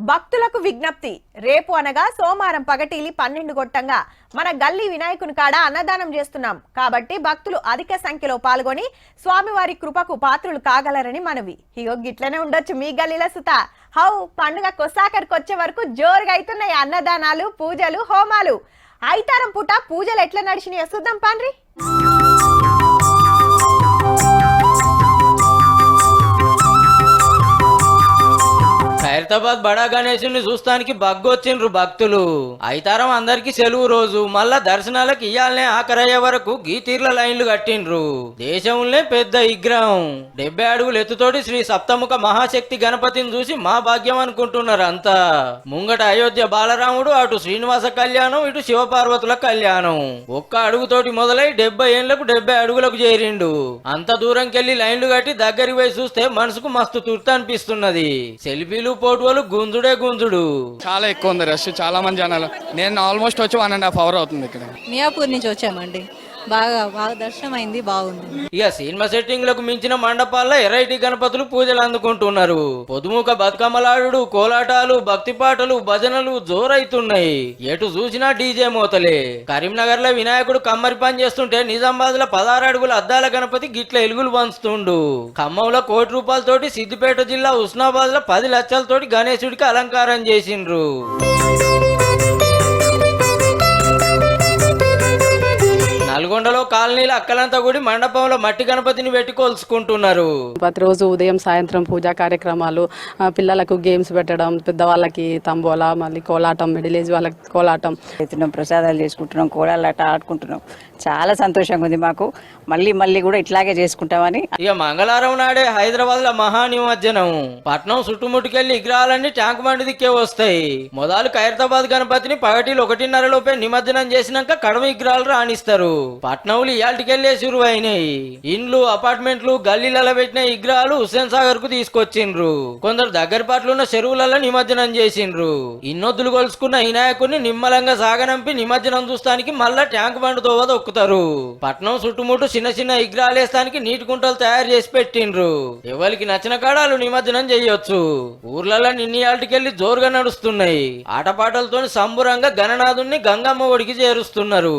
భక్తులకు విజ్ఞప్తి రేపు అనగా సోమవారం పగటిలి 12 గొట్టంగా మన గల్లీ వినాయకుని కాడ అన్నదానం చేస్తున్నాం కాబట్టి భక్తులు అధిక సంఖ్యలో పాల్గొని స్వామివారి కృపకు పాత్రులు కాగలరని మనవి. ఇగో గిట్లనే ఉండొచ్చు మీ గల్లీల సుత. హౌ పండుగ కొసాకరికి వచ్చే వరకు జోరుగా అవుతున్నాయి అన్నదానాలు, పూజలు, హోమాలు. ఐతారం పూట పూజలు ఎట్లా నడిచినాయో చూద్దాం పాండ్రి. ఖైరతాబాద్ బడా గణేశుని చూస్తానికి బగ్గొచ్చిండ్రు భక్తులు. ఐతారం అందరికి సెలవు రోజు, మళ్ళా దర్శనాలకు ఇయ్యాలనే ఆఖరయ్యే వరకు గీతీర్ల లైన్లు కట్టిండ్రు. దేశంలోనే పెద్ద విగ్రహం 70 అడుగులు ఎత్తుతోటి శ్రీ సప్తముఖ మహాశక్తి గణపతిని చూసి మా భాగ్యం అనుకుంటున్నారు అంతా. ముంగట అయోధ్య బాలరాముడు, అటు శ్రీనివాస కళ్యాణం, ఇటు శివపార్వతుల కళ్యాణం. ఒక్క అడుగుతోటి మొదలై 70 ఏళ్లకు 70 అడుగులకు చేరిండు. అంత దూరంకెళ్లి లైన్లు కట్టి దగ్గరికి పోయి చూస్తే మనసుకు మస్తు తుర్త అనిపిస్తున్నది. సెల్ఫీలు, పోటువలు గుంజుడే గుంజుడు. చాలా ఎక్కువ ఉంది రష్, చాలా మంది జనాలు. నేను ఆల్మోస్ట్ వచ్చి 1.5 hour అవుతుంది ఇక్కడ. మియాపూర్ నుంచి వచ్చామండి. బాగా దర్శనం అయింది, బాగుంది. ఇక సినిమా సెట్టింగ్ లకు మించిన మండపాల్లో ఎరైటీ గణపతులు పూజలు అందుకుంటున్నారు. పొదుముక బతుకమ్మలాడు, కోలాటాలు, భక్తి పాటలు, భజనలు జోరైతున్నాయి. ఎటు చూసినా డీజే మోతలే. కరీంనగర్ లో వినాయకుడు కమ్మరి పని చేస్తుంటే నిజామాబాద్ లో 16 అడుగుల అద్దాల గణపతి గిట్ల ఎలుగులు పంచుతుండు. ఖమ్మంలో 1 కోటి రూపాయలతోటి, సిద్దిపేట జిల్లా ఉస్నాబాద్ లో 10 లక్షలతోటి గణేశుడికి అలంకారం చేసిండ్రు. నల్గొండలో కాలనీల అక్కలంతా కూడి మండపంలో మట్టి గణపతిని పెట్టి కొలుసుకుంటున్నారు. ప్రతిరోజు ఉదయం సాయంత్రం పూజా కార్యక్రమాలు, పిల్లలకు గేమ్స్ పెట్టడం, పెద్దవాళ్ళకి తంబోలా, మళ్ళీ కోలాటం, మిడిల్ ఏజ్ వాళ్ళకి కోలాటం. ప్రసాదాలు చేసుకుంటున్నాం, కోలాట ఆడుకుంటున్నాం. చాలా సంతోషంగా ఉంది మాకు. మళ్ళీ కూడా ఇట్లాగే చేసుకుంటామని. ఇక మంగళవారం నాడే హైదరాబాద్ లో మహా నిమజ్జనం. పట్నం చుట్టుముట్టుకెళ్లి విగ్రహాలన్నీ ట్యాంక్ బండి దిక్కే వస్తాయి. మొదలు ఖైరతాబాద్ గణపతిని పగటిలు 1:30 లోపే నిమజ్జనం చేసినాక కడమ విగ్రహాలు రాణిస్తారు. పట్నంలు ఇయాల్టికెళ్లే శురువు అయినాయి. ఇండ్లు, అపార్ట్మెంట్లు, గల్లీలలో పెట్టిన విగ్రహాలు హుస్సేన్ సాగర్ కు తీసుకొచ్చిండ్రు. కొందరు దగ్గర పాటలున్న చెరువులలో నిమజ్జనం చేసిండ్రు. ఇన్నొద్దులు కొలుసుకున్న వినాయకుడిని నిమ్మలంగా సాగనంపి నిమజ్జనం చూస్తానికి మళ్ళా ట్యాంక్ బండి తోవ దొక్కుతారు. పట్నం చుట్టుముట్టు చిన్న చిన్న విగ్రహాలు వేస్తానికి నీటి కుంటలు తయారు చేసి పెట్టిండ్రు. ఎవరికి నచ్చిన కాడాలు నిమజ్జనం చేయొచ్చు. ఊర్లలో నిన్నయాల్టికెళ్లి జోరుగా నడుస్తున్నాయి. ఆటపాటలతో సంబురంగా గణనాథుణ్ణి గంగమ్మ ఒడికి చేరుస్తున్నారు.